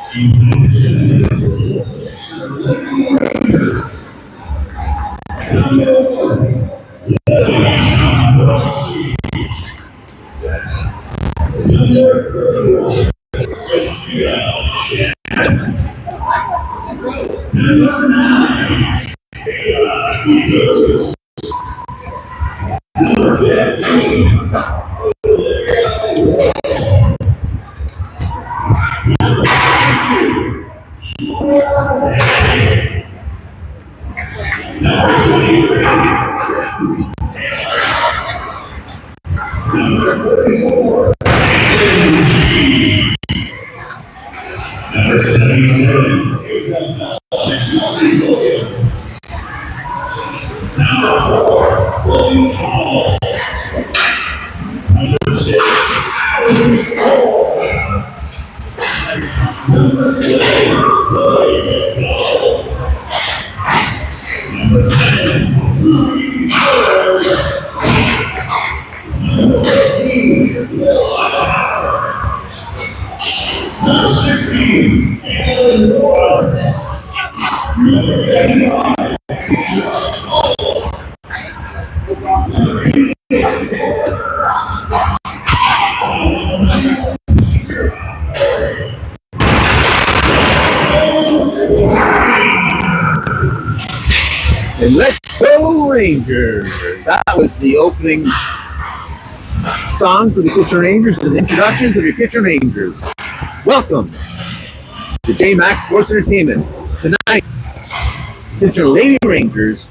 Number 77 is Number 4, William Hall. Number 6, Number 7, William Hall. Number 10, Ruby Towers. Number 14, Will Tower. Number 16, Alan Ward. Number 55, T.J. Cole. Number 88, and let's go Rangers. That was the opening song for the Kitchen Rangers and the introductions of your Kitchen Rangers. Welcome to J-Max Sports Entertainment. Tonight, Kitchen Lady Rangers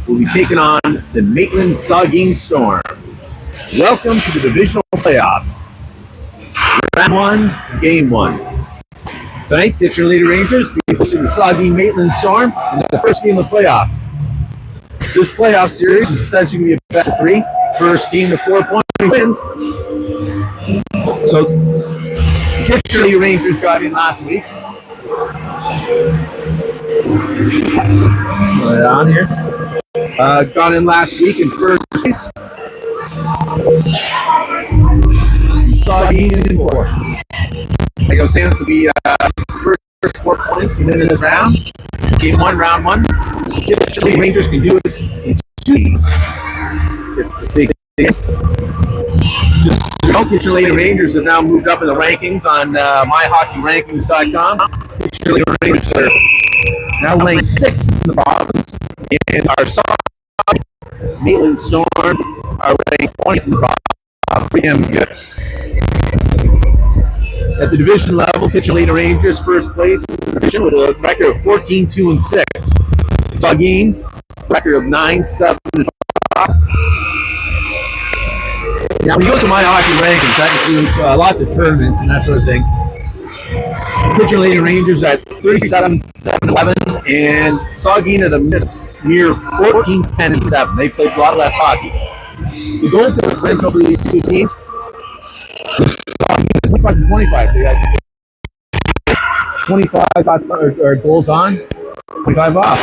will be taking on the Maitland Saugeen Storm. Welcome to the divisional playoffs. Round 1, Game 1. Tonight, Kitchen Lady Rangers will be hosting the Saugeen Maitland Storm in the first game of the playoffs. This playoff series is essentially going to be a best of 3. First team to 4 points wins. So, Kitchen Lady Rangers got in last week. Right on here. Got in last week in first place. Saugeen in 4th. Like I was saying, this will be first 4 points to win this round. Game 1, round 1. So Kitchen Lady Rangers can do it in 2 games. If they just Kitchen Lady Rangers have now moved up in the rankings on myhockeyrankings.com. Kitchen Lady Rangers are now ranked 6th in the province, and our Saugeen Maitland Storm are ranked 20th in the province. Pretty damn good. At the division level, Kitchen Lady Rangers first place in the division with a record of 14-2-6. Saugeen, record of 9-7-5. Now, when you go to my hockey rankings, that includes lots of tournaments and that sort of thing. Kitchen Lady Rangers at 37-7-11, and Saugeen at a near 14-10-7. They played a lot less hockey. The goal differential for these two teams is 25-25. They got 25 or goals on, 25 off.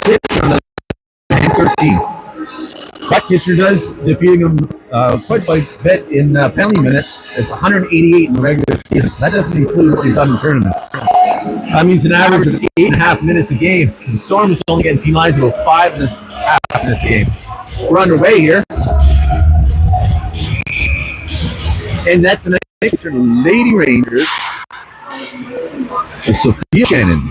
Kitchen and 13. But Kitchener does, defeating them quite a bit in penalty minutes. It's 188 in the regular season. That doesn't include what they've done in tournaments. That means an average of 8.5 minutes a game. The Storm is only getting penalized about 5.5 minutes a game. We're underway here. And that tonight, Kitchener Lady Rangers is Sophia Shannon.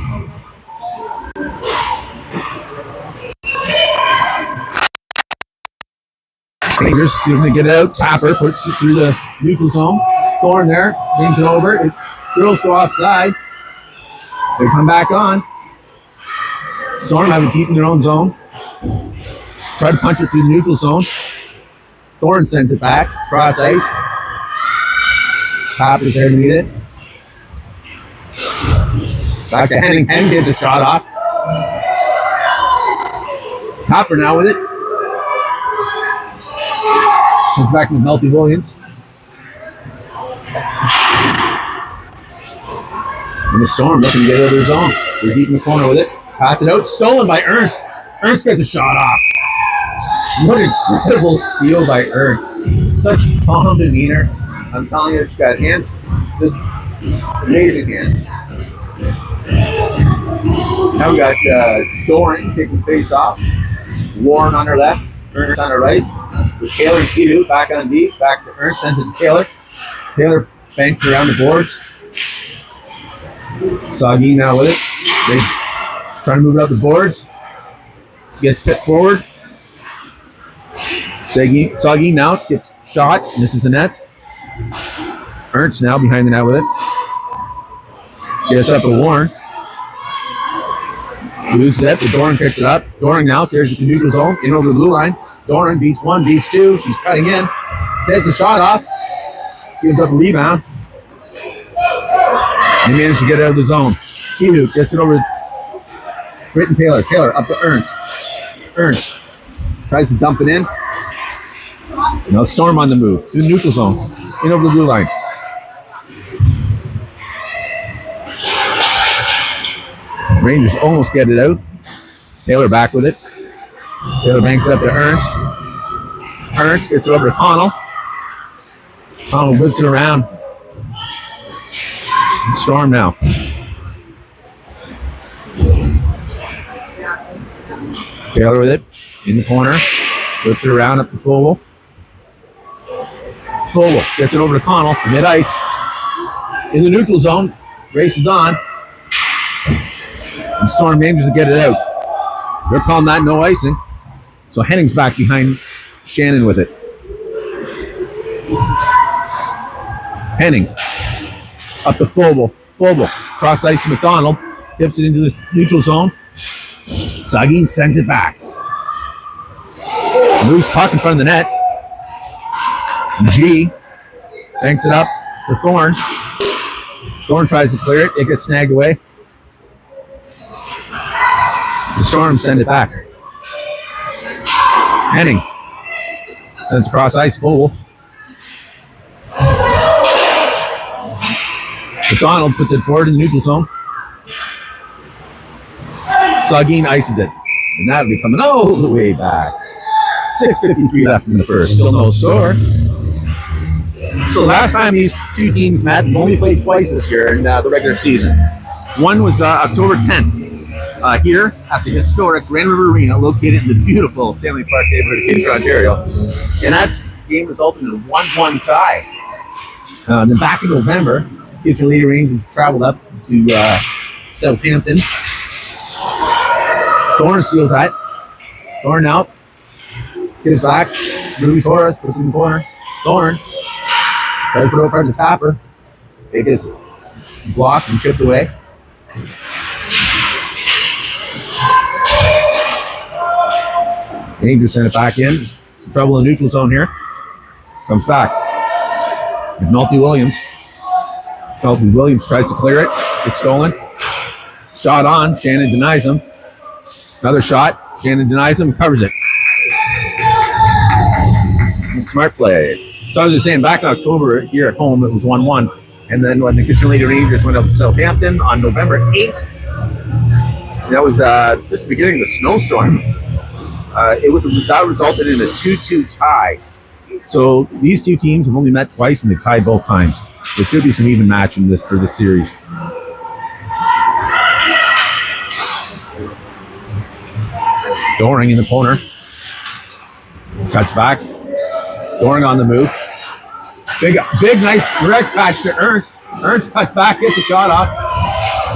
Rangers going to get out. Tapper puts it through the neutral zone. Thorne there, brings it over. Girls go offside. They come back on. Storm have it deep in their own zone. Try to punch it through the neutral zone. Thorne sends it back. Cross ice. Tapper's there to meet it. Back to Henning. Henning gets a shot off. Tapper now with it. Sends back to Melty Williams. And the Storm looking to get over his own. They're deep in the corner with it. Pass it out. Stolen by Ernst. Ernst gets a shot off. What an incredible steal by Ernst. Such calm demeanor. I'm telling you, she's got hands. Just amazing hands. Now we got Doran taking the face off. Warren on her left. Ernst on her right. With Taylor and Q back on D. Back to Ernst. Sends it to Taylor. Taylor banks around the boards. Saugeen now with it. They trying to move it up the boards. Gets tipped forward. Saugeen now gets shot. Misses the net. Ernst now behind the net with it. Gets up to Warren. Loses it, but Doran picks it up. Doran now carries it to neutral zone, in over the blue line. Doran beats one, beats two. She's cutting in. Gets the shot off. Gives up a rebound. They manage to get out of the zone. Kehoe gets it over to Britton Taylor. Taylor up to Ernst. Ernst tries to dump it in. Now Storm on the move to the neutral zone, in over the blue line. Rangers almost get it out. Taylor back with it. Taylor banks it up to Ernst. Ernst gets it over to Connell. Connell whips it around. Storm now. Taylor with it. In the corner. Whips it around up to Fogel. Fogel gets it over to Connell. Mid-ice. In the neutral zone. Races on. And Storm manages to get it out. They're calling that no icing. So Henning's back behind Shannon with it. Henning up to Fogel. Fogel cross ice to McDonald. Tips it into the neutral zone. Saugeen sends it back. Moves puck in front of the net. G banks it up to Thorne. Thorne tries to clear it. It gets snagged away. The Storm send it back. Henning sends across ice. Fogel. McDonald puts it forward in the neutral zone. Saugeen ices it. And that'll be coming all the way back. 6:53 left in the first. Still no score. So last time these two teams met, they only played twice this year in the regular season. One was October 10th here at the historic Grand River Arena, located in the beautiful Stanley Park neighborhood of Kitchener, Ontario. And that game resulted in a 1-1 tie. Then back in November, Kitchener Lady Rangers traveled up to Southampton. Thorne steals that. Thorne out. Gets back. Ruby Torres puts it in the corner. Thorne tries to put it over to Tapper. It gets blocked and chipped away. Rangers send it back in. Some trouble in the neutral zone here. Comes back. McNulty Williams. McNulty Williams tries to clear it. It's stolen. Shot on. Shannon denies him. Another shot. Shannon denies him and covers it. Smart play. So as I was saying, back in October here at home, it was 1-1. And then when the Kitchener Lady Rangers went up to Southampton on November 8th, that was just the beginning of the snowstorm. That resulted in a 2-2 tie. So these two teams have only met twice and they've tied both times. So there should be some even matching this for this series. Doring in the corner. Cuts back. Doring on the move. Big, nice stretch patch to Ernst. Ernst cuts back, gets a shot off.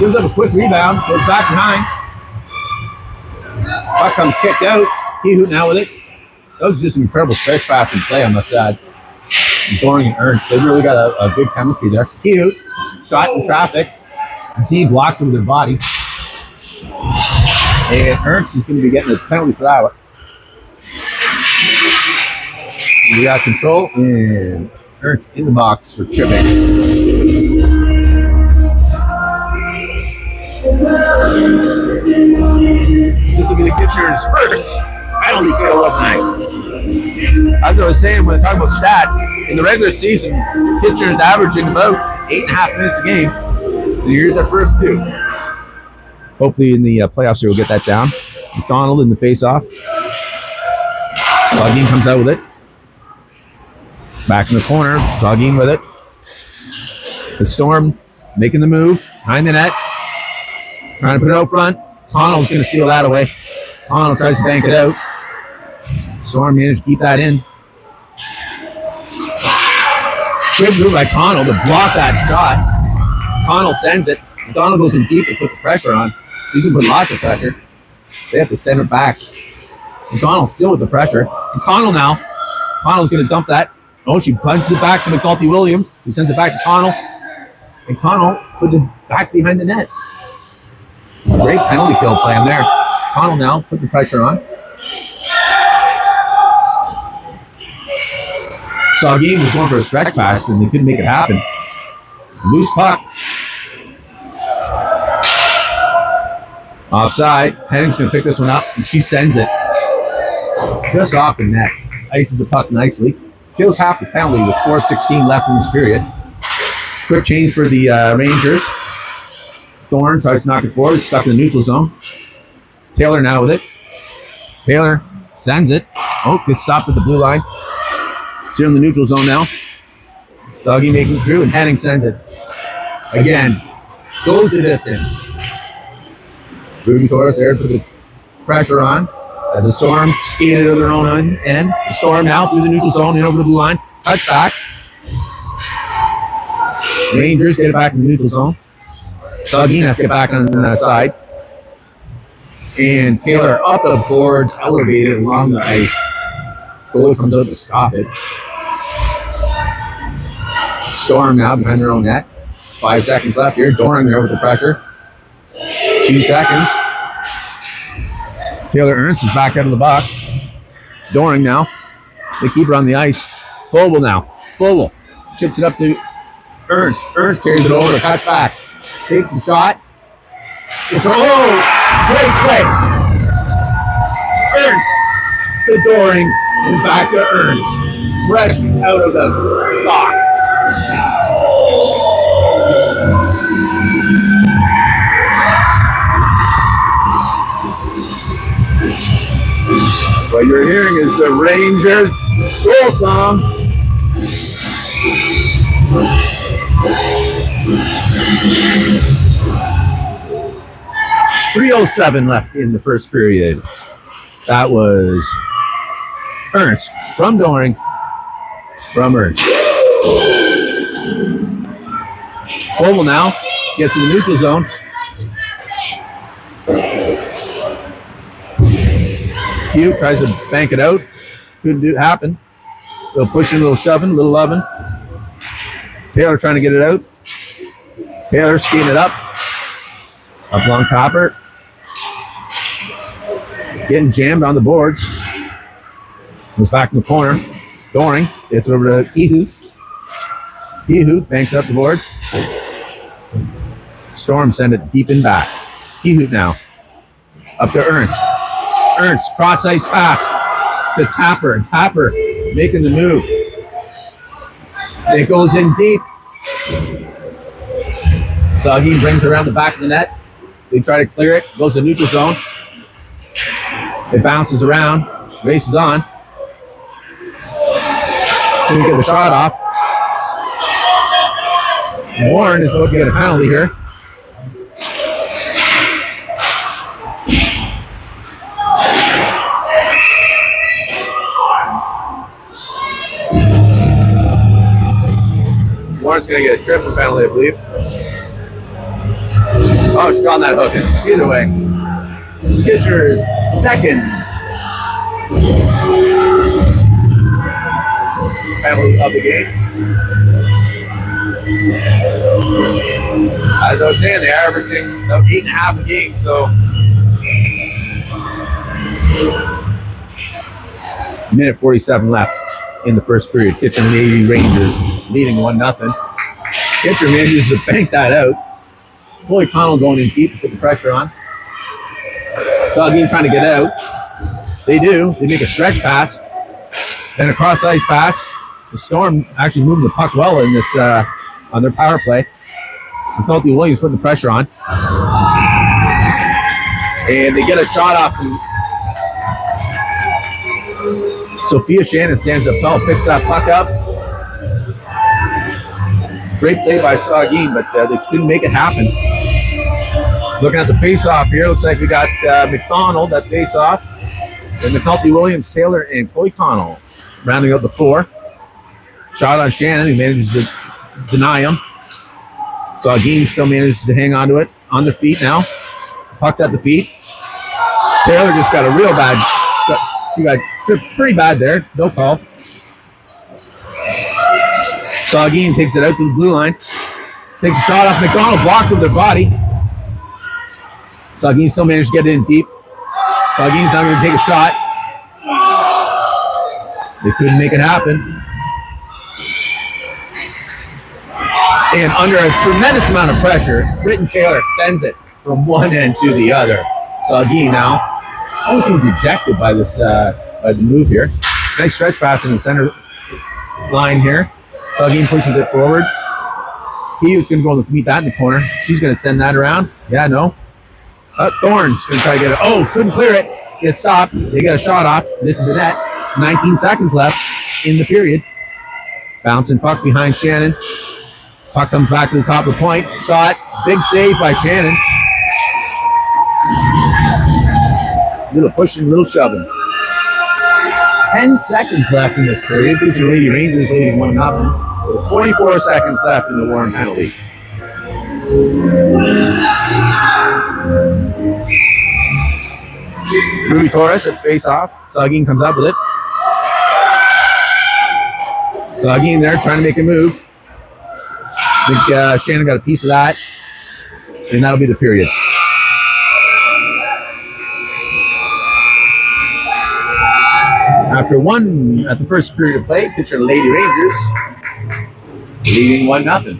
Gives up a quick rebound. Goes back behind. Puck comes kicked out. Kehoe now with it. That was just an incredible stretch pass and play, I must add. Doring and Ernst, they've really got a good chemistry there. Kehoe, shot in traffic. D blocks it with their body. And Ernst is going to be getting a penalty for that one. We got control, and Ernst in the box for tripping. This will be the Kitchener's first penalty kill of the night. As I was saying, when I talk about stats, in the regular season, Kitchener's averaging about 8.5 minutes a game. So here's our first two. Hopefully in the playoffs, we'll get that down. McDonald in the face-off. Saugeen comes out with it. Back in the corner, Saugeen with it. The Storm making the move behind the net. Trying to put it out front. Connell's going to steal that away. Connell tries to bank it out. Storm managed to keep that in. Good move by Connell to block that shot. Connell sends it. Donald goes in deep to put the pressure on. She's going to put lots of pressure. They have to send it back. McDonald's still with the pressure. And Connell now. Connell's going to dump that. Oh, she punches it back to McNulty Williams. He sends it back to Connell. And Connell puts it back behind the net. Great penalty kill plan there. Connell now put the pressure on. Saugeen was going for a stretch pass and they couldn't make it happen. Loose puck. Offside. Henning's going to pick this one up and she sends it just off the net. Ices the puck nicely. Kills half the penalty with 4:16 left in this period. Quick change for the Rangers. Thorne tries to knock it forward. Stuck in the neutral zone. Taylor now with it. Taylor sends it. Oh, gets stopped at the blue line. It's here in the neutral zone now. Saugeen making it through and Henning sends it. Again. Goes the distance. Ruben Torres there to put the pressure on. As the Storm skated to their own end. The Storm now through the neutral zone and over the blue line. Touch back. Rangers get it back in the neutral zone. Saugeen has to get back on the side. And Taylor up the boards, elevated along the ice. Goalie comes out to stop it. Storm now behind their own net. 5 seconds left here. Doran there with the pressure. 2 seconds. Taylor Ernst is back out of the box. Doring now. They keep her on the ice. Fogle now. Fogle chips it up to Ernst. Ernst carries it over. Cuts back. Takes the shot. It's great play. Ernst to Doring and back to Ernst. Fresh out of the box. What you're hearing is the Rangers goal song. .307 left in the first period. That was Ernst from Doring from Ernst. Fogle now gets in the neutral zone. Hugh tries to bank it out. Couldn't happen. A little pushing, a little shoving, a little loving. Taylor trying to get it out. Taylor skating it up. Up along Copper. Getting jammed on the boards. Goes back in the corner. Doring gets it over to Ehut. Ehut banks up the boards. Storm send it deep and back. Ehut now. Up to Ernst. Ernst, cross ice pass to Tapper, and Tapper making the move. And it goes in deep. Saugeen brings it around the back of the net. They try to clear it, goes to neutral zone. It bounces around, races on. Couldn't get the shot off. Warren is going to get a penalty here. Warren's going to get a triple penalty, I believe. Oh, she's on that hook. Either way. Skitcher's second penalty of the game. As I was saying, they're averaging about 8.5 a game, so minute 47 left in the first period. Kitchener Navy Rangers leading 1-0. Kitchener manages to bank that out. Chloe Connell going in deep to put the pressure on. Saugeen trying to get out. They do. They make a stretch pass. Then a cross ice pass. The Storm actually moving the puck well in this on their power play. McNulty Williams putting the pressure on. And they get a shot off. Sophia Shannon stands up tall, picks that puck up. Great play by Saugeen, but they couldn't make it happen. Looking at the face-off here, looks like we got McDonald at face-off. Then McNulty, Williams, Taylor, and Chloe Connell rounding out the four. Shot on Shannon, who manages to deny him. Saugeen still manages to hang on to it. On their feet now. Puck's at the feet. Taylor just got a real bad, she got tripped pretty bad there. No call. Saugeen takes it out to the blue line. Takes a shot off McDonald, blocks with their body. Saugeen still managed to get it in deep. Saugeen's not going to take a shot. They couldn't make it happen. And under a tremendous amount of pressure, Britton Taylor sends it from one end to the other. Saugeen now almost seemed dejected by this by the move here. Nice stretch pass in the center line here. Saugeen pushes it forward. Kiyo's going to go meet that in the corner. She's going to send that around. Yeah, no. Thorne's going to try to get it. Oh, couldn't clear it. Get stopped. They got a shot off. This is the net. 19 seconds left in the period. Bouncing puck behind Shannon. Puck comes back to the top of the point. Shot. Big save by Shannon. Little pushing, little shoving. 10 seconds left in this period. These are Lady Rangers leading 1-0. With 24 seconds left in the Warren penalty. Ruby Torres at face-off. Saugeen comes up with it. Saugeen there trying to make a move. I think Shannon got a piece of that. And that'll be the period. After one at the first period of play, Kitchener Lady Rangers leading 1-0.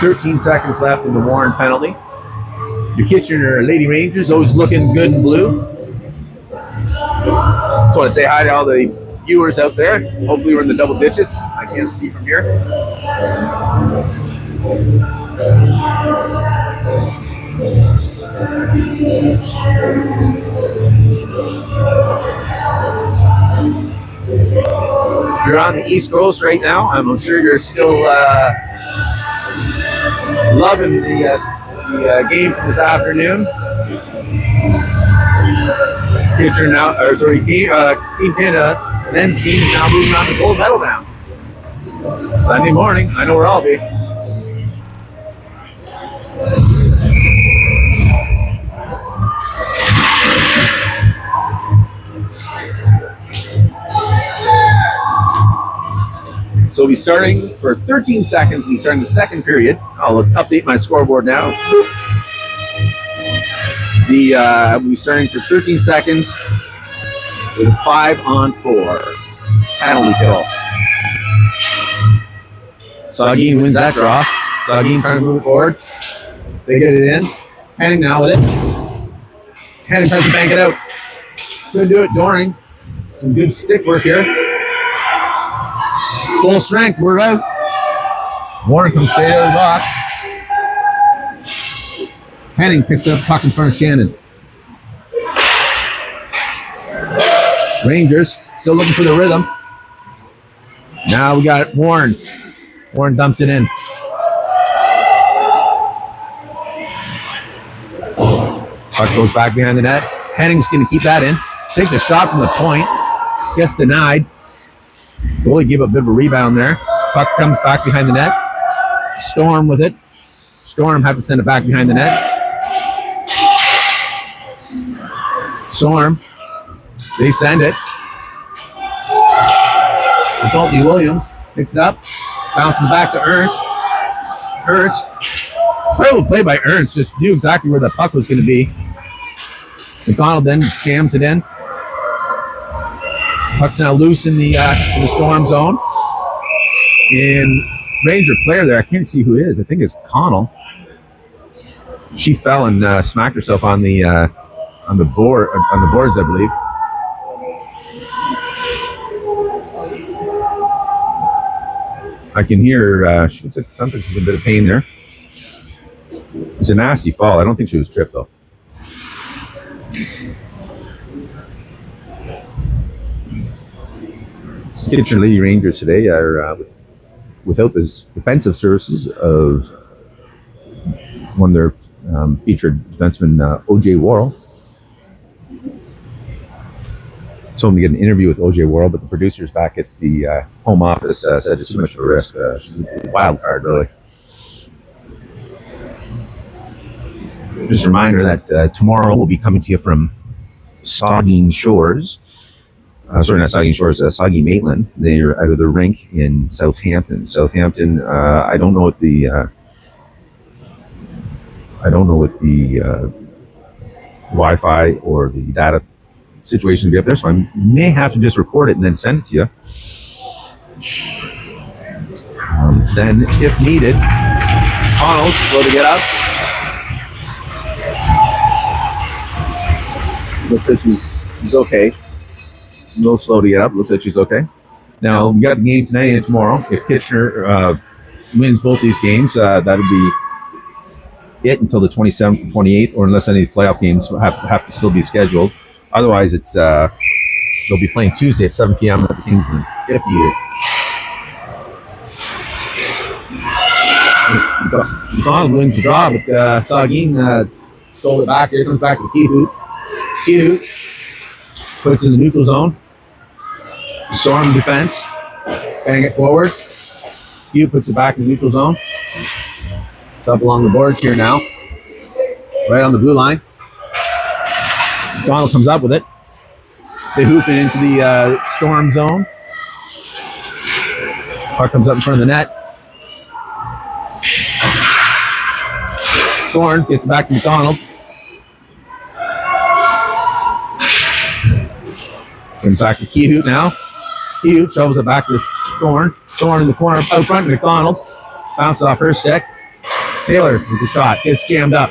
13 seconds left in the Warren penalty. Your Kitchener Lady Rangers always looking good and blue. Just want to say hi to all the viewers out there. Hopefully we're in the double digits. I can't see from here. If you're on the East Coast right now, I'm sure you're still loving the game from this afternoon. Kitchener now, or sorry, Team Canada, men's team is now moving on to gold medal now. Sunday morning, I know where I'll be. So we'll be starting for 13 seconds. We'll be starting the second period. I'll update my scoreboard now. We'll be starting for 13 seconds with a 5-on-4 penalty kill. Saugeen wins that draw. Saugeen trying to move forward. They get it in. Henning now with it. Henning tries to bank it out. Couldn't do it. Doring. Some good stick work here. Full strength, we're out. Warren comes straight out of the box. Henning picks up puck in front of Shannon. Rangers still looking for the rhythm. Now we got Warren. Warren dumps it in. Puck goes back behind the net. Henning's going to keep that in. Takes a shot from the point. Gets denied. Goalie gave a bit of a rebound there. Puck comes back behind the net. Storm with it. Storm have to send it back behind the net. Storm. They send it. McNulty Williams picks it up. Bounces back to Ernst. Ernst. Incredible play by Ernst. Just knew exactly where the puck was going to be. McDonald then jams it in. Puck's now loose in the Storm zone. And Ranger player there, I can't see who it is. I think it's Connell. She fell and smacked herself on the boards, I believe. I can hear her. Sounds like she's in a bit of pain there. It's a nasty fall. I don't think she was tripped though. Kitchener Lady Rangers today are without the defensive services of one of their featured defensemen, O.J. Worrell. So we get an interview with O.J. Worrell, but the producers back at the home office said it's too much of a risk. She's a wild card, really. Just a reminder that tomorrow we'll be coming to you from Saugeen Shores. Sorry, not Saugeen Shores, Saugeen Maitland. They're out of the rink in Southampton. Southampton, I don't know what the Wi-Fi or the data situation to be up there, so I may have to just record it and then send it to you. Then, if needed, Connell's slow to get up. Looks like she's okay. A little slow to get up. Looks like she's okay. Now, we got the game tonight and tomorrow. If Kitchener wins both these games, that'll be it until the 27th and 28th, or unless any of the playoff games have to still be scheduled. Otherwise, it's they'll be playing Tuesday at 7 p.m. at the Kingsman, if needed. Donald wins the draw, but Saugeen stole it back. Here it comes back to Kihout. Kihout puts it in the neutral zone. Storm defense. Bang it forward. Kihout puts it back in the neutral zone. It's up along the boards here now. Right on the blue line. Donald comes up with it. They hoof it into the Storm zone. Puck comes up in front of the net. Thorne gets it back to McDonald. Comes back to Kihout now. Kihout shovels it back to Thorne. Thorne in the corner out front. McDonald bounces off her stick. Taylor with the shot. Gets jammed up.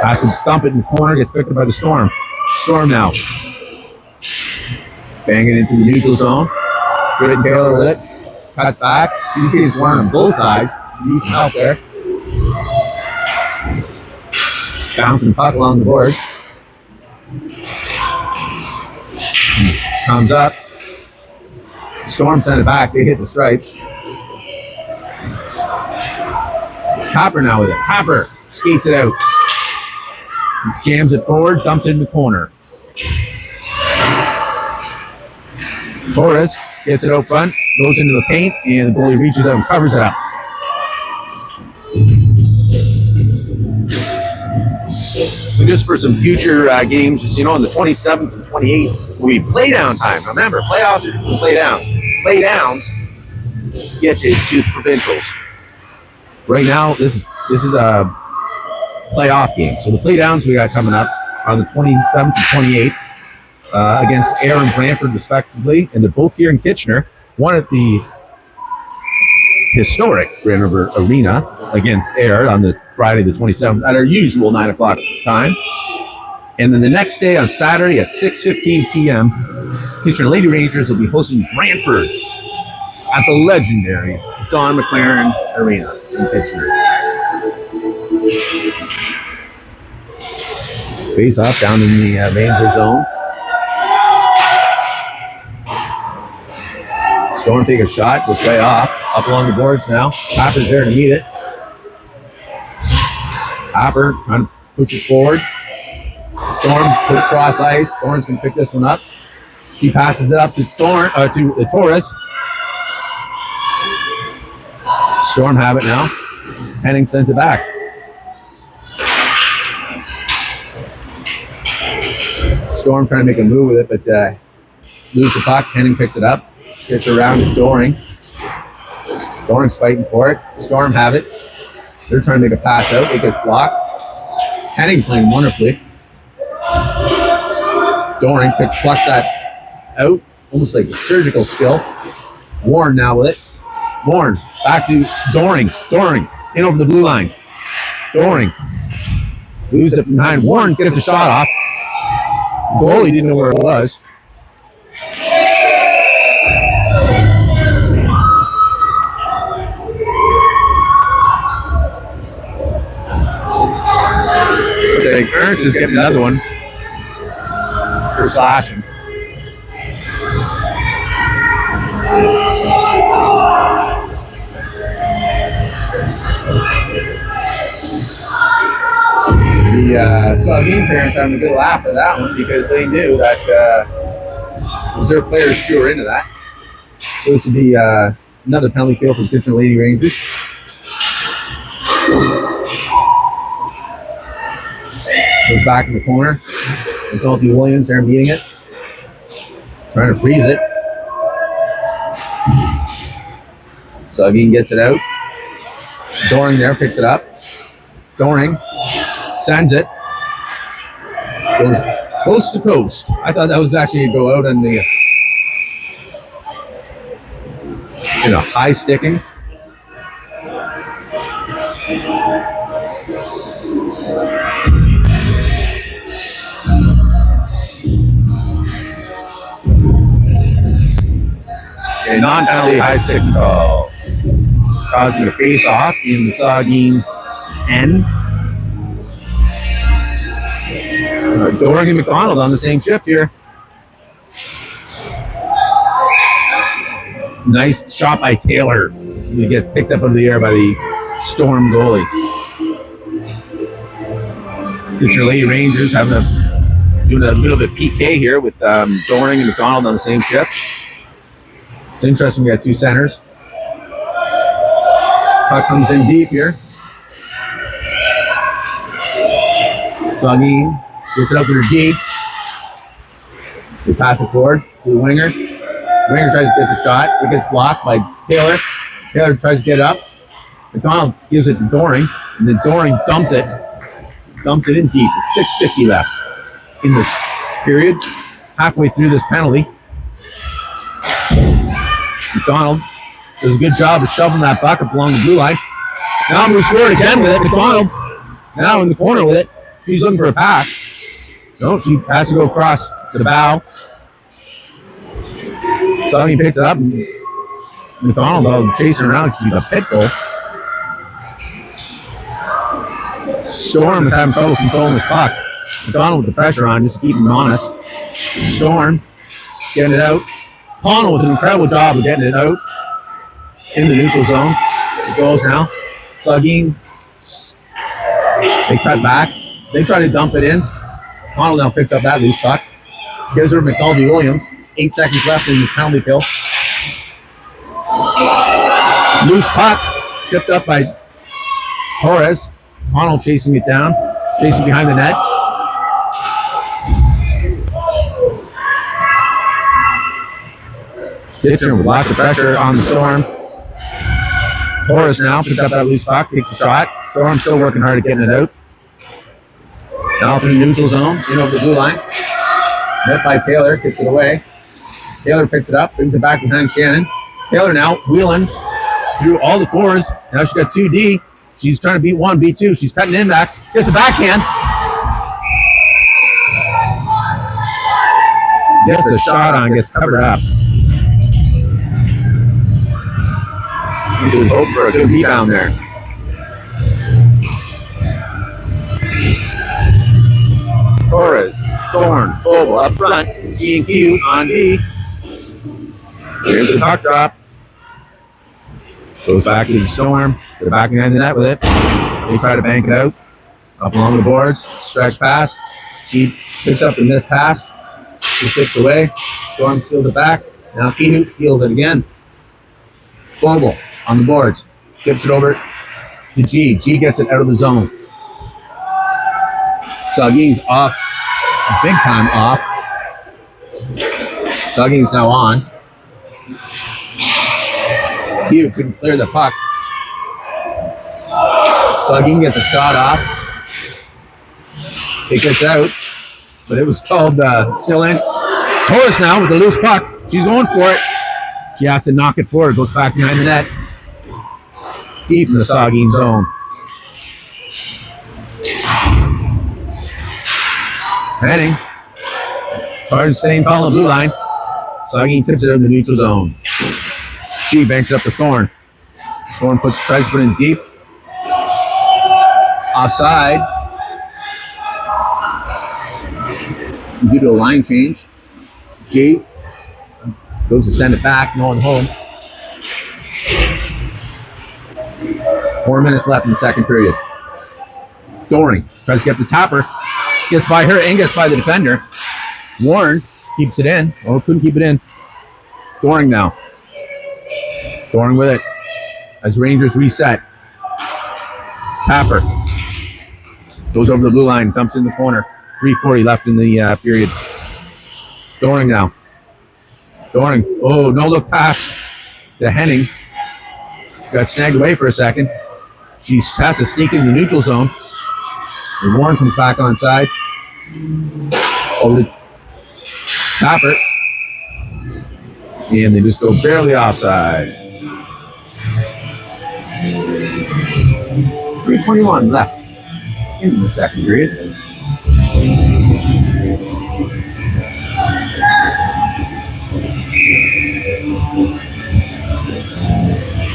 Has to dump it in the corner. Gets picked up by the Storm. Storm now. Bang it into the neutral zone. Good Taylor with it. Cuts back. She's being swarmed on both sides. She needs some help there. Bouncing puck along the boards. Comes up. Storm sent it back. They hit the stripes. Copper now with it. Copper skates it out. Jams it forward. Dumps it in the corner. Torres gets it out front. Goes into the paint. And the goalie reaches out and covers it up. So just for some future games, just, on the 27th and 28th, will be play down time. Now remember, playoffs are play downs. Play downs get you to provincials. Right now, this is a playoff game. So the play downs we got coming up on the 27th and 28th against Ayr and Brantford respectively, and they're both here in Kitchener. One at the historic Grand River Arena against Ayr on the Friday the 27th at our usual 9 o'clock time. And then the next day on Saturday at 6:15 p.m., Kitchener Lady Rangers will be hosting Brantford at the legendary Don McLaren Arena in Kitchener. Face off down in the Ranger zone. Storm take a shot, goes way off. Up along the boards now. Hopper's there to meet it. Hopper trying to push it forward. Storm put it cross ice. Thorne's going to pick this one up. She passes it up to Torres. Storm have it now. Henning sends it back. Storm trying to make a move with it, but lose the puck. Henning picks it up. Gets around to Doring. Doring's fighting for it. Storm have it. They're trying to make a pass out. It gets blocked. Henning playing wonderfully. Doring plucks that out. Almost like a surgical skill. Warren now with it. Warren back to Doring. Doring in over the blue line. Doring loses it from behind. Warren gets a shot off. Goalie didn't know where it was. Ernst is getting another one for slashing. The Saugeen parents having a good laugh at that one because they knew that reserve players drew into that. So this would be another penalty kill for the Kitchener Lady Rangers. Goes back in the corner. McNulty Williams there meeting it. Trying to freeze it. Saugeen gets it out. Doring there picks it up. Doring sends it. Goes coast to coast. I thought that was actually a go out on the high sticking. A non-penalty high stick call, causing a face-off in the Saugeen end. Doring and McDonald on the same shift here. Nice shot by Taylor. He gets picked up out of the air by the Storm goalie. Kitchener Lady Rangers doing a little bit of PK here with Doring and McDonald on the same shift. It's interesting we got two centers. Puck comes in deep here. Saugeen gets it up to her deep. They pass it forward to the winger. Winger tries to get a shot. It gets blocked by Taylor. Taylor tries to get up. McDonald gives it to Doring, and then Doring dumps it in deep. 6:50 left in this period. Halfway through this penalty, McDonald does a good job of shoveling that puck up along the blue line. Now moves forward again with it. McDonald now in the corner with it. She's looking for a pass. No, she has to go across to the bow. Saugeen picks it up. And McDonald's all chasing around. She's a pit bull. Storm is having trouble controlling this puck. McDonald with the pressure on, just to keep him honest. Storm getting it out. Connell with an incredible job of getting it out in the neutral zone. It goes now. Saugeen, they cut back. They try to dump it in. Connell now picks up that loose puck. Gives her McNulty Williams. 8 seconds left in this penalty kill. Loose puck tipped up by Torres. Connell chasing it down. Chasing behind the net. Kitchener with lots of pressure on the Storm. Torres now picks up that loose puck, takes a shot. Storm still working hard at getting it out. Now from the neutral zone, in over the blue line. Met by Taylor, kicks it away. Taylor picks it up, brings it back behind Shannon. Taylor now wheeling through all the fours. Now she's got 2D. She's trying to beat 1, beat 2. She's cutting in back. Gets a backhand. Gets a shot on, gets covered up. She was hoping for a good rebound there. Torres, Thorne, Vogel up front. G&Q on D. Here's the puck drop. Goes back to the Storm. They're back behind the net with it. They try to bank it out. Up along the boards. Stretch pass. She picks up the missed pass. She tipped away. Storm steals it back. Now Kehoot steals it again. Vogel on the boards. Tips it over to G. G gets it out of the zone. Saugeen's off. Big time off. Saugeen's now on. Kehoot couldn't clear the puck. Saugeen gets a shot off. It gets out, but it was called still in. Torres now with the loose puck. She's going for it. She has to knock it forward. Goes back behind the net. Deep in the Saugeen zone. Henning tries to stay tall on the blue line. Saugeen tips it in the neutral zone. She banks it up to Thorne. Thorne tries to put it in deep. Offside. Due to a line change. G goes to send it back, no one home. 4 minutes left in the second period. Doring tries to get the tapper. Gets by her and gets by the defender. Warren keeps it in. Oh, couldn't keep it in. Doring now. Doring with it. As Rangers reset. Tapper. Goes over the blue line. Dumps in the corner. 3:40 left in the period. Doring now. Doring. Oh, no look pass to Henning. Got snagged away for a second. She has to sneak into the neutral zone. And Warren comes back on side. Over to Tapper. And they just go barely offside. 3:21 left in the second period.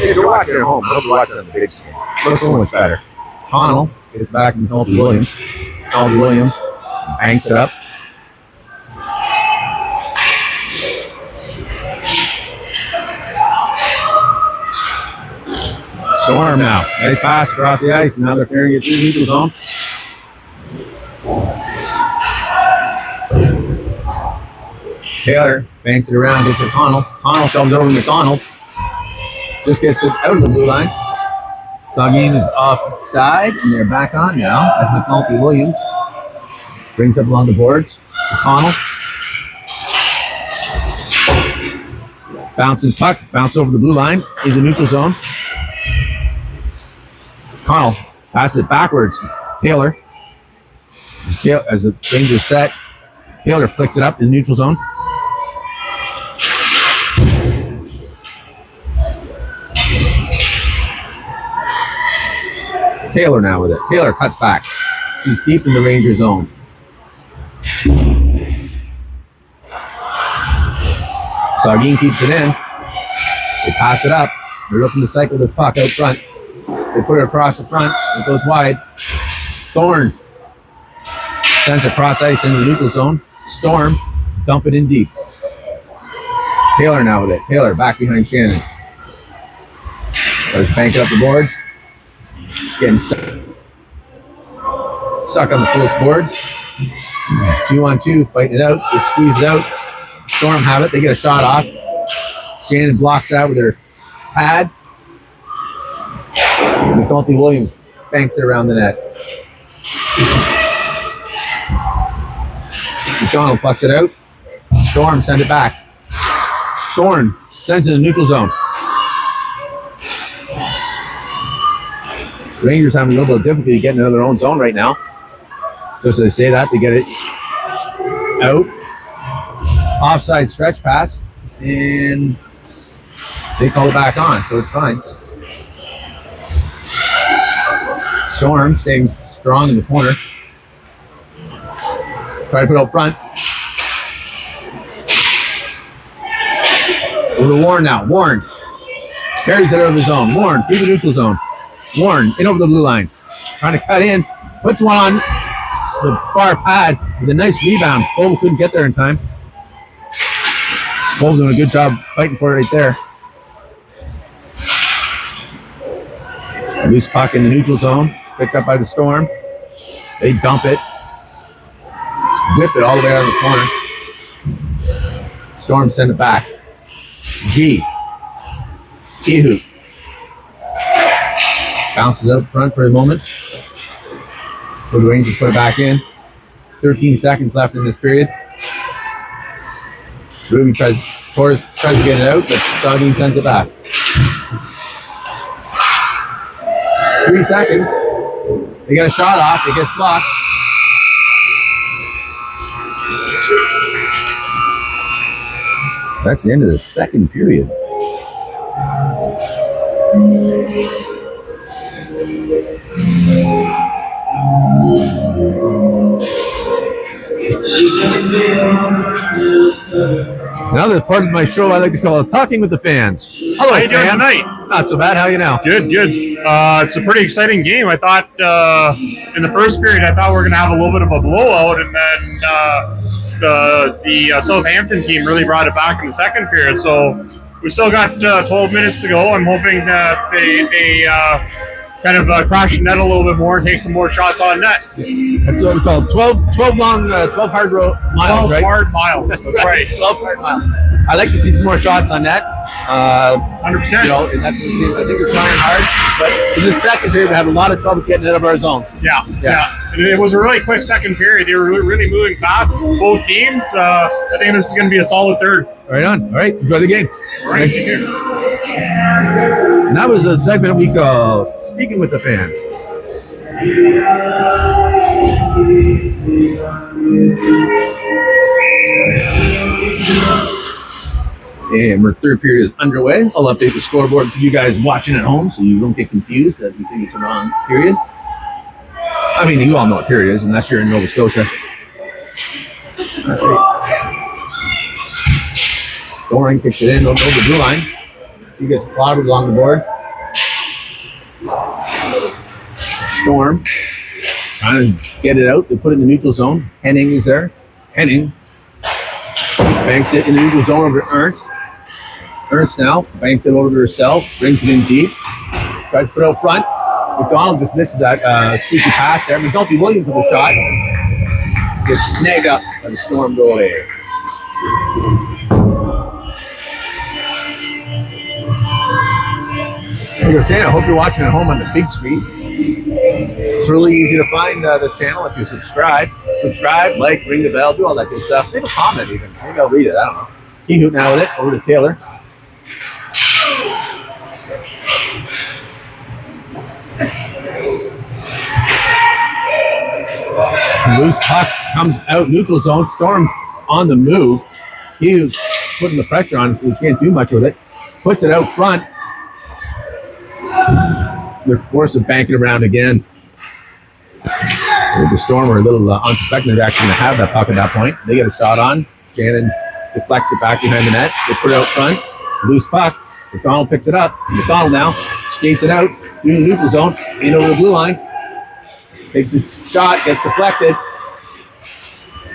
If you're watching at home, I hope you're watching on the big screen. Looks so much better. Connell gets back and Melody Williams. Melody Williams banks it up. Storm now. Nice pass across the ice. Now they're carrying it through the neutral zone. Taylor banks it around, gets it Connell. Connell shoves over McDonald. Just gets it out of the blue line. Saugeen is offside, and they're back on now as McNulty Williams brings up along the boards. Connell bounces puck, bounces over the blue line into the neutral zone. Connell passes it backwards. Taylor, as the Rangers set, Taylor flicks it up in the neutral zone. Taylor now with it. Taylor cuts back. She's deep in the Ranger zone. Saugeen keeps it in. They pass it up. They're looking to cycle this puck out front. They put it across the front. It goes wide. Thorne sends it cross ice into the neutral zone. Storm dump it in deep. Taylor now with it. Taylor back behind Shannon. Let's bank it up the boards. It's getting stuck on the close boards. 2-on-2, fighting it out. It squeezes out. Storm have it. They get a shot off. Shannon blocks that with her pad. McNulty Williams banks it around the net. McDonald plucks it out. Storm sends it back. Thorne sends it in the neutral zone. Rangers having a little bit of difficulty getting into their own zone right now. Just as they say that, they get it out. Offside stretch pass, and they call it back on, so it's fine. Storm staying strong in the corner. Try to put out front. Over to Warren now. Warren carries it out of the zone. Warren through the neutral zone. Warren in over the blue line. Trying to cut in. Puts one on the far pad with a nice rebound. Cole couldn't get there in time. Cole's doing a good job fighting for it right there. A loose puck in the neutral zone. Picked up by the Storm. They dump it. Whip it all the way out of the corner. Storm send it back. G. Kehoot. Bounces up front for a moment. For the Rangers put it back in. 13 seconds left in this period. Ruby tries to get it out, but Saugeen sends it back. 3 seconds. They get a shot off. It gets blocked. That's the end of the second period. Now the part of my show I like to call Talking with the Fans. Hello, how you doing tonight? Not so bad. How are you now? Good. It's a pretty exciting game. I thought in the first period, I thought we were going to have a little bit of a blowout, and then the Southampton team really brought it back in the second period. So we still got 12 minutes to go. I'm hoping that they kind of crash the net a little bit more and take some more shots on net. That's what we call 12 hard miles, 12 right? hard miles. That's right. 12 hard miles. I like to see some more shots on net. 100%. You know, and that's what we see. I think we're trying hard, but in the second period, we had a lot of trouble getting out of our zone. Yeah. And it was a really quick second period. They were really moving fast, both teams. I think this is going to be a solid third. Right on. All right. Enjoy the game. All right. And that was a segment we call Speaking with the Fans. And our third period is underway. I'll update the scoreboard for you guys watching at home so you don't get confused that you think it's a wrong period. I mean, you all know what period is unless you're in Nova Scotia. Doran kicks it in over the blue line. She gets clobbered along the boards. Storm trying to get it out. They put it in the neutral zone. Henning is there. Henning banks it in the neutral zone over to Ernst. Ernst now banks it over to herself. Brings it in deep. Tries to put it out front. McDonald just misses that sneaky pass there. McNulty Williams with a shot. Gets snagged up by the Storm goalie. Like I was saying, I hope you're watching at home on the big screen. It's really easy to find this channel if you subscribe. Subscribe, like, ring the bell, do all that good stuff. Leave a comment even. Maybe I'll read it. I don't know. Kehoot now with it. Over to Taylor. Loose puck comes out neutral zone. Storm on the move. Hughes putting the pressure on, so he can't do much with it. Puts it out front. They're forced to bank it around again. The Storm are a little unsuspecting they're actually going to have that puck at that point. They get a shot on. Shannon deflects it back behind the net. They put it out front. Loose puck. McDonald picks it up. McDonald now skates it out through the neutral zone. In over the blue line. Takes a shot. Gets deflected.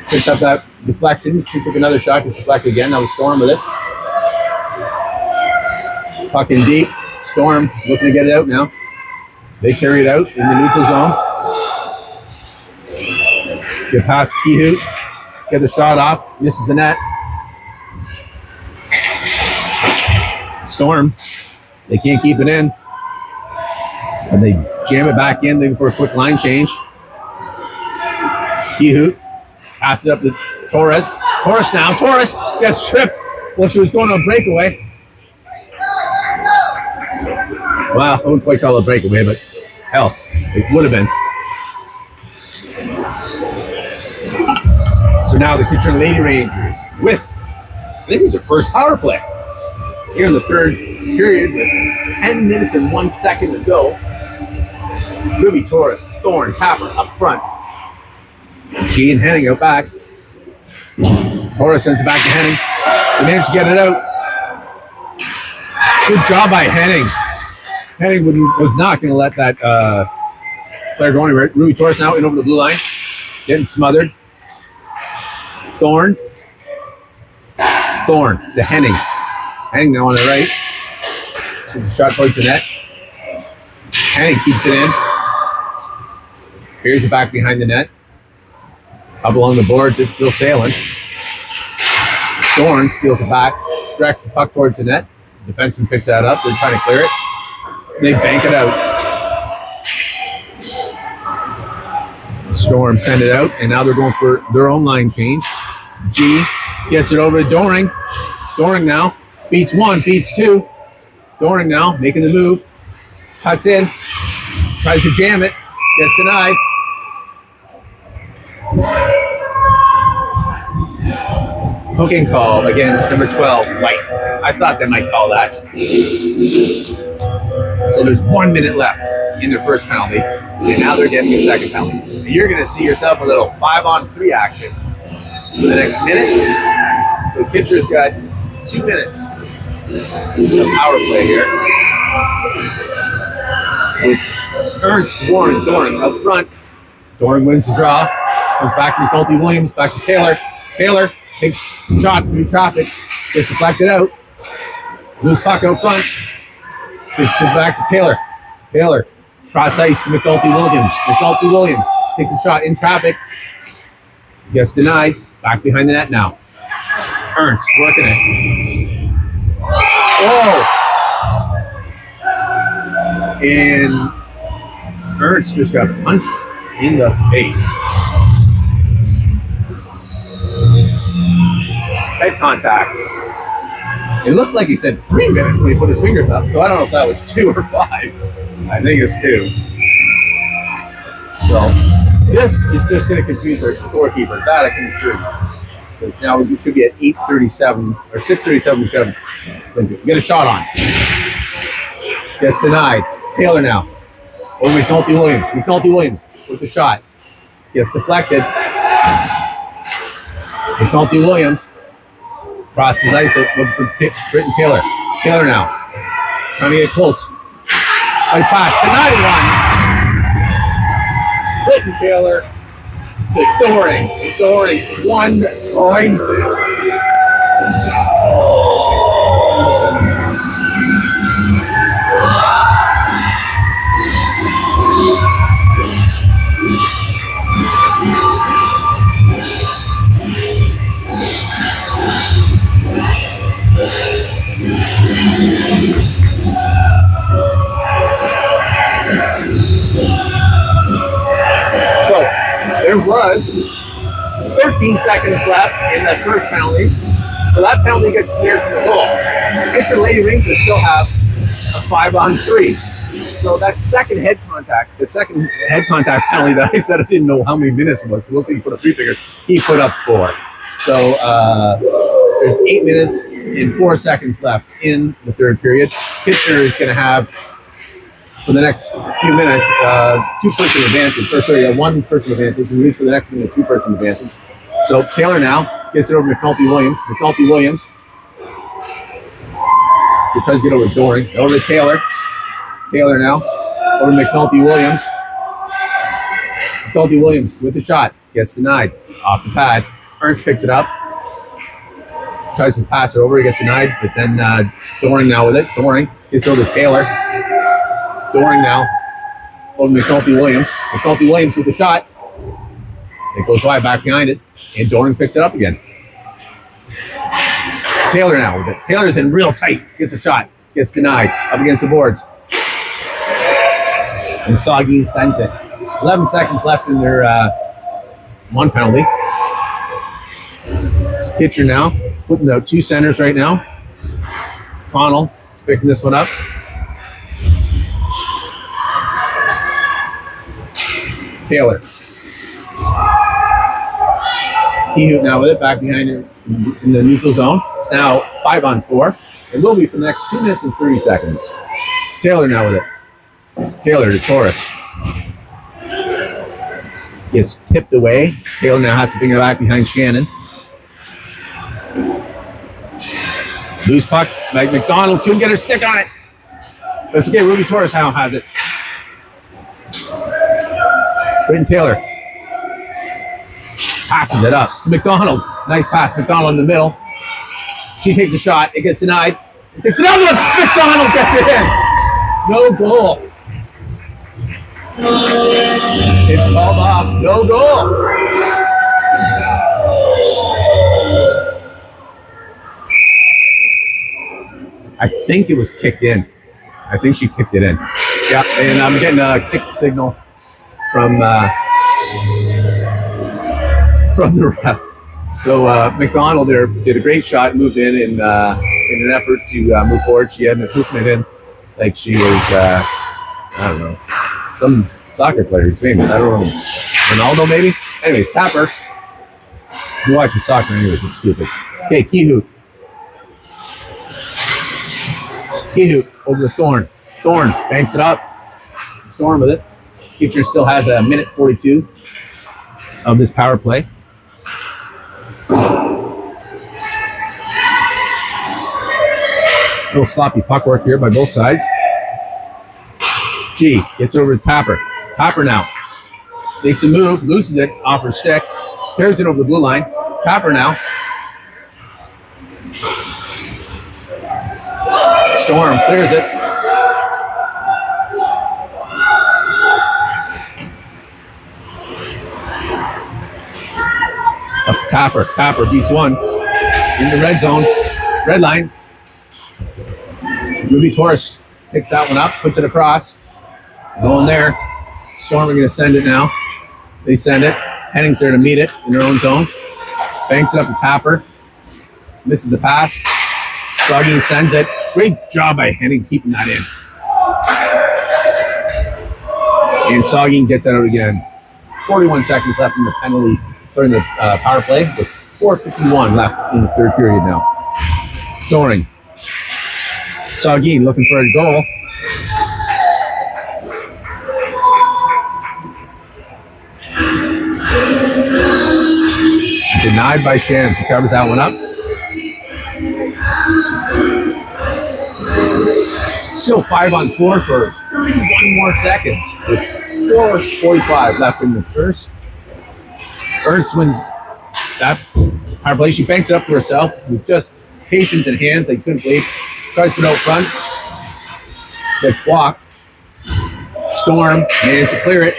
Picks up that deflection. She took another shot. Gets deflected again. Now the Storm with it. Puck in deep. Storm looking to get it out now. They carry it out in the neutral zone. Get past Kehoot. Get the shot off. Misses the net. Storm. They can't keep it in. And they jam it back in, looking for a quick line change. Kehoot passes it up to Torres. Torres now. Torres gets tripped while she was going on a breakaway. Well, I wouldn't quite call it a breakaway, but hell, it would have been. So now the Kitchener Lady Rangers with, I think it's their first power play. Here in the third period with 10 minutes and 1 second to go. Ruby Torres, Thorne, Tapper up front. G and Henning out back. Torres sends it back to Henning. They managed to get it out. Good job by Henning. Henning was not going to let that player go anywhere. Ruby Torres now in over the blue line. Getting smothered. Thorne to Henning. Henning now on the right. Gets a shot towards the net. Henning keeps it in. Here's it back behind the net. Up along the boards, it's still sailing. Thorne steals it back. Directs the puck towards the net. Defenseman picks that up. They're trying to clear it. They bank it out. Storm send it out, and now they're going for their own line change. G gets it over to Doring. Doring now beats one, beats two. Doring now making the move. Cuts in. Tries to jam it. Gets denied. Hooking call against number 12, White. I thought they might call that. So there's 1 minute left in their first penalty, and now they're getting a second penalty. And you're going to see yourself a little 5-on-3 action for the next minute. So Kitchener's got 2 minutes of power play here. With Ernst, Warren, Doran up front. Doran wins the draw. Comes back to McNulty Williams, back to Taylor. Taylor takes a shot through traffic. Gets deflected out. Loose puck out front. Gets it back to Taylor. Taylor Cross ice to McNulty Williams. McNulty Williams takes a shot in traffic. Gets denied. Back behind the net now. Ernst working it. Whoa! And Ernst just got punched in the face. Head contact. It looked like he said 3 minutes when he put his fingers up, so I don't know if that was 2 or 5. I think it's 2. So this is just going to confuse our scorekeeper. That I can assure you. Because now we should be at 8:37 or 6:37. We should get a shot on. Gets denied. Taylor now. Over McNulty Williams. McNulty Williams with the shot. Gets deflected. McNulty Williams crosses ice it, looking for Britton Taylor. Taylor now. Trying to get close. Nice pass. Denied one. Britton Taylor to Doring. Doring. 1 point. So there was 13 seconds left in that first penalty. So that penalty gets cleared from the goal. Pitcher Lady Rangers still have a 5-on-3. So that second head contact penalty that I said I didn't know how many minutes it was because I don't think he put up 3 figures, he put up 4. So there's 8 minutes and 4 seconds left in the third period. Kitchener is going to have, for the next few minutes, 2-person advantage, or sorry, a 1-person advantage, at least for the next minute, 2-person advantage. So Taylor now gets it over to McNulty Williams. McNulty Williams. He tries to get over to Doring. Over to Taylor. Taylor now. Over to McNulty Williams. McNulty Williams with the shot. Gets denied. Off the pad. Ernst picks it up. Tries to pass it over. He gets denied. But then Doring now with it. Doring gets over to Taylor. Doring now. Over to McNulty Williams. McNulty Williams with the shot. It goes wide back behind it. And Doring picks it up again. Taylor now with it. Taylor's in real tight. Gets a shot. Gets denied. Up against the boards. And Saugeen sends it. 11 seconds left in their 1 penalty. It's Kitchener now. Putting out 2 centers right now. Connell is picking this one up. Taylor. Kehout now with it, back behind her in the neutral zone. It's now 5-on-4. It will be for the next 2 minutes and 30 seconds. Taylor now with it. Taylor to Torres. Gets tipped away. Taylor now has to bring it back behind Shannon. Loose puck. Mike McDonald couldn't get her stick on it. But it's okay. Ruby Torres now has it. Britton Taylor passes it up to McDonald. Nice pass. McDonald in the middle. She takes a shot. It gets denied. It takes another one. McDonald gets it in. No goal. It's called off. No goal. I think it was kicked in. I think she kicked it in. Yeah, and I'm getting a kick signal from the ref. So McDonald there did a great shot, moved in an effort to move forward. She had been poofing it in like she was, I don't know, some soccer player who's famous. I don't know, Ronaldo maybe? Anyways, Tapper. You watch your soccer anyways, it's stupid. Okay, Kehout. Kehout over to Thorne. Thorne banks it up. Storm with it. Kitchener still has a minute 42 of this power play. A little sloppy puck work here by both sides. G gets over to Tapper. Tapper now makes a move, loses it off her stick, carries it over the blue line. Tapper now. Storm clears it. Up to Tapper. Tapper beats one. In the red zone. Red line. Ruby Torres picks that one up, puts it across. Going there. Storm are going to send it now. They send it. Henning's there to meet it in their own zone. Banks it up to Tapper. Misses the pass. Saugeen sends it. Great job by Henning keeping that in. And Saugeen gets it out again. 41 seconds left in the penalty, in the power play, with 4:51 left in the third period now. Doring. Saugeen looking for a goal. Denied by Shannon. She covers that one up. Still 5-on-4 for 31 more seconds with 4:45 left in the first. Ernst wins that power play. She banks it up to herself with just patience and hands like couldn't believe. Tries to put out front. Gets blocked. Storm managed to clear it.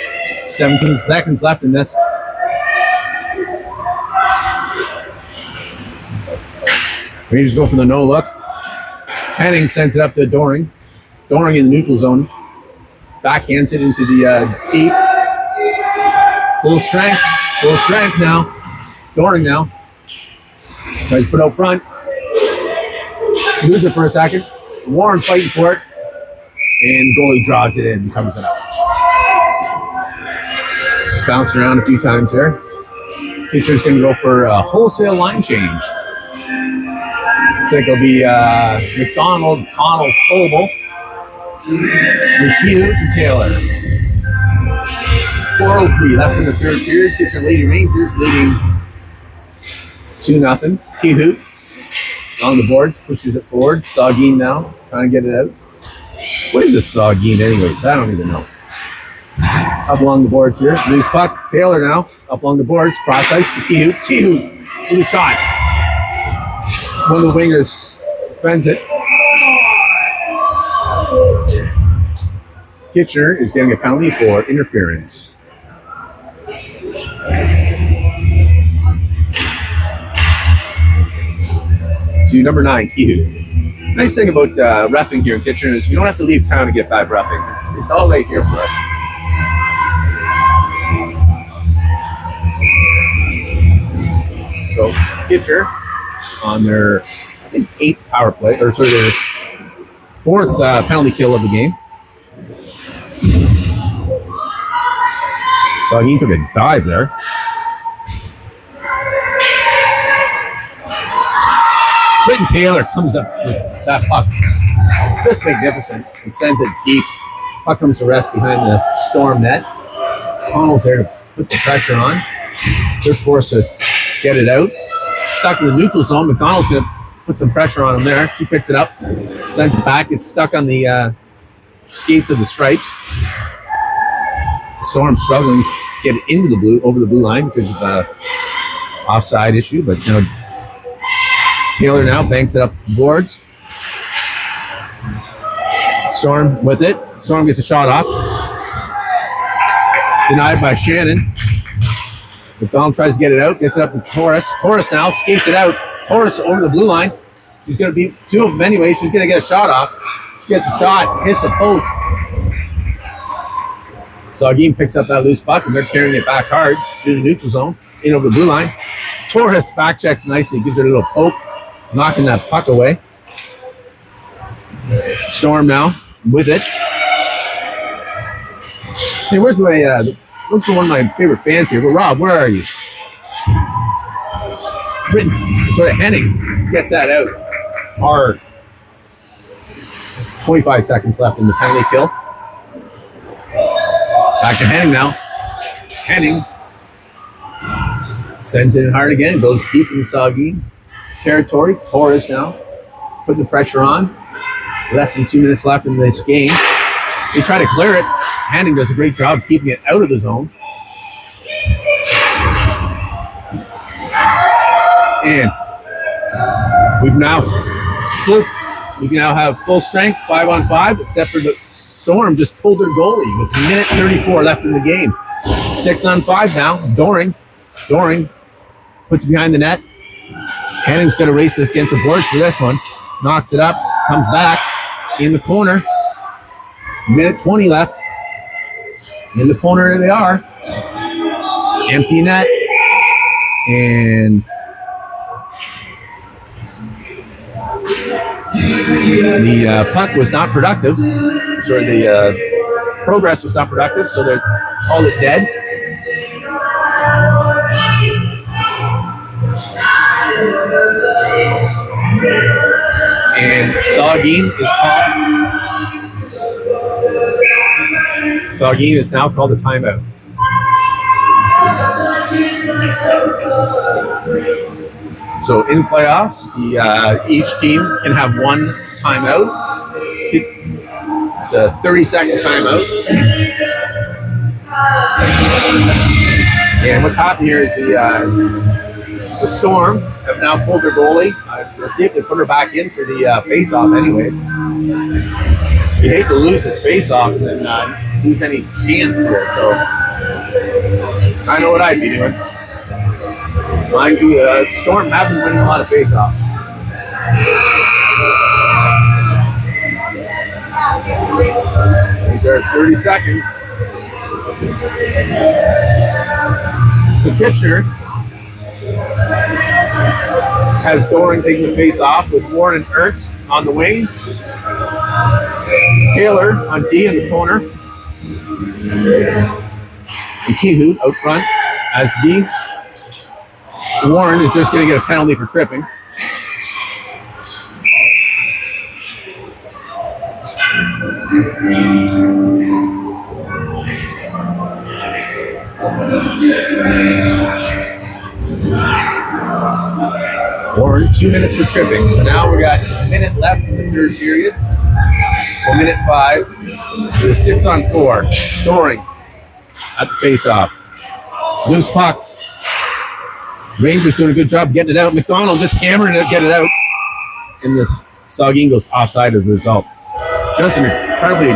17 seconds left in this. Rangers go for the no look. Henning sends it up to Doring. Doring in the neutral zone. Backhands it into the deep. Full strength now. Doring now. Tries to put out front. Lose it for a second. Warren fighting for it. And goalie draws it in and covers it up. Bounced around a few times there. Kitchener's going to go for a wholesale line change. Looks like it'll be McDonald, Connell, Fobel, McHugh, and Taylor. 4:03 left in the third period. Kitchener Lady Rangers leading 2-0. Kihut on the boards, pushes it forward. Saugeen now, trying to get it out. What is this Saugeen anyways? I don't even know. Up along the boards here. Loose puck. Taylor now, up along the boards. Cross ice to Kihut. Kihut with a shot. One of the wingers defends it. Kitchener is getting a penalty for interference. To number 9, Kihut. Nice thing about reffing here in Kitchener is we don't have to leave town to get bad reffing. It's all right here for us. So Kitchener on their, I think, 8th power play, or sorry, their 4th penalty kill of the game. Saugeen took a dive there. Britton Taylor comes up with that puck. Just magnificent and sends it deep. Puck comes to rest behind the Storm net. Connell's there to put the pressure on. They're forced to get it out. Stuck in the neutral zone. McDonald's going to put some pressure on him there. She picks it up, sends it back. It's stuck on the skates of the stripes. Storm struggling to get it into the blue, over the blue line because of offside issue, but you know, Taylor now banks it up the boards. Storm with it. Storm gets a shot off. Denied by Shannon. McDonald tries to get it out, gets it up to Torres. Torres now skates it out. Torres over the blue line. She's going to beat 2 of them anyway. She's going to get a shot off. She gets a shot, hits a post. Saugeen picks up that loose puck, and they're carrying it back hard to the neutral zone, in over the blue line. Torres back checks nicely, gives her a little poke, knocking that puck away. Storm now with it. Hey, where's my, look for one of my favorite fans here, but Rob, where are you? Britton, sorry, Henning gets that out hard. 25 seconds left in the penalty kill. Back to Henning now. Henning sends it in hard again, goes deep in the Saugeen territory. Torres now putting the pressure on. Less than 2 minutes left in this game. They try to clear it. Henning does a great job keeping it out of the zone. And we now have full strength, 5-on-5, except for the Storm just pulled their goalie with 1:34 left in the game. 6-on-5 now. Doring puts it behind the net. Hanning's going to race this against the boards for this one. Knocks it up, comes back in the corner. Minute 20 left. In the corner they are. Empty net. And the puck was not productive. Sorry, the progress was not productive, so they called it dead. And Saugeen is now called a timeout. So in playoffs, each team can have one timeout. It's a 30-second timeout. And what's happened here is the Storm have now pulled their goalie. Let's see if they put her back in for the face-off anyways. You hate to lose this face-off and then lose any chance here, so I know what I'd be doing. Mind you, Storm have been winning a lot of face-offs. These are 30 seconds. So Kitchener has Doran taking the face off with Warren and Ertz on the wing. Taylor on D in the corner. And Kihu out front as D. Warren is just going to get a penalty for tripping. Warren, 2 minutes for tripping. So now we got a minute left in the third period. 1 minute 5. It was 6-on-4. Doring at the face-off. Loose puck. Rangers doing a good job getting it out. McDonald just hammering it, get it out. And the Saugeen goes offside as a result. Just an incredible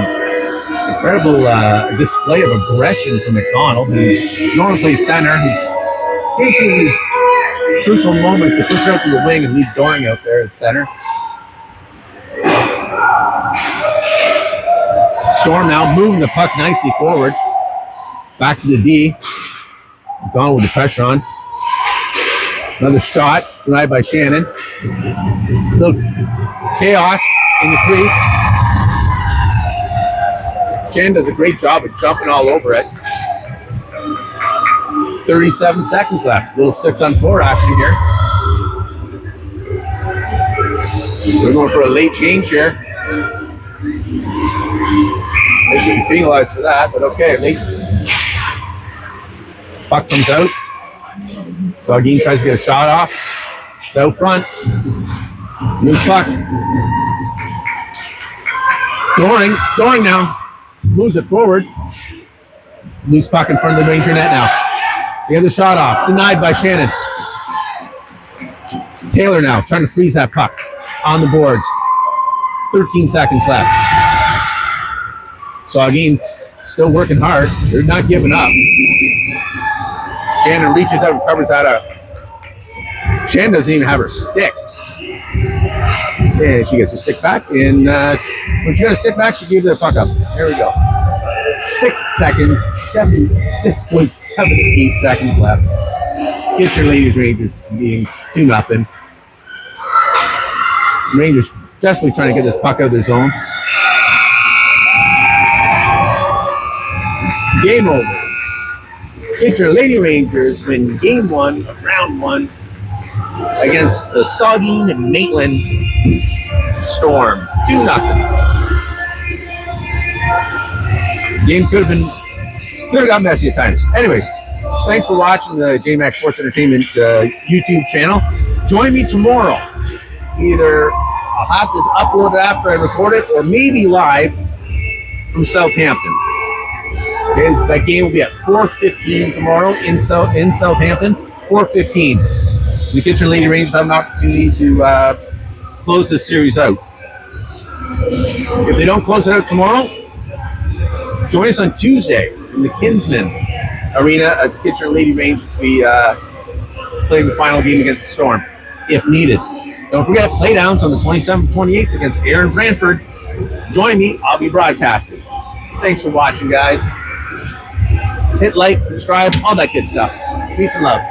display of aggression from McDonald, who's normally plays center. He's occasionally these crucial moments to push it out to the wing and leave Doring out there at center. Storm now moving the puck nicely forward. Back to the D. McDonald with the pressure on. Another shot, denied by Shannon. Little chaos in the crease. Shannon does a great job of jumping all over it. 37 seconds left. Little 6-on-4 action here. We're going for a late change here. They should be penalized for that, but okay. Late. Puck comes out. Saugeen tries to get a shot off. It's out front. Loose puck. Doring now. Moves it forward. Loose puck in front of the Ranger net now. They have the shot off. Denied by Shannon. Taylor now trying to freeze that puck on the boards. 13 seconds left. Saugeen still working hard. They're not giving up. Shannon reaches out and covers that up. Shannon doesn't even have her stick. And she gets a stick back. And when she got a stick back, she gave the puck up. There we go. 6 seconds. 6.78 seconds left. Kitchener Ladies Rangers being 2-0. Rangers desperately trying to get this puck out of their zone. Game over. Kitchener Lady Rangers win Game 1 of Round 1 against the Saugeen Maitland Storm. 2-0. Game could have got messy at times. Anyways, thanks for watching the JMax Sports Entertainment YouTube channel. Join me tomorrow. Either I'll have this uploaded after I record it, or maybe live from Southampton. That game will be at 4:15 tomorrow in Southampton. 4:15. The Kitchener Lady Rangers have an opportunity to close this series out. If they don't close it out tomorrow, join us on Tuesday in the Kinsman Arena as the Kitchener Lady Rangers we playing the final game against the Storm, if needed. Don't forget, playdowns on the 27th, 28th against Aaron Brantford. Join me. I'll be broadcasting. Thanks for watching, guys. Hit like, subscribe, all that good stuff. Peace and love.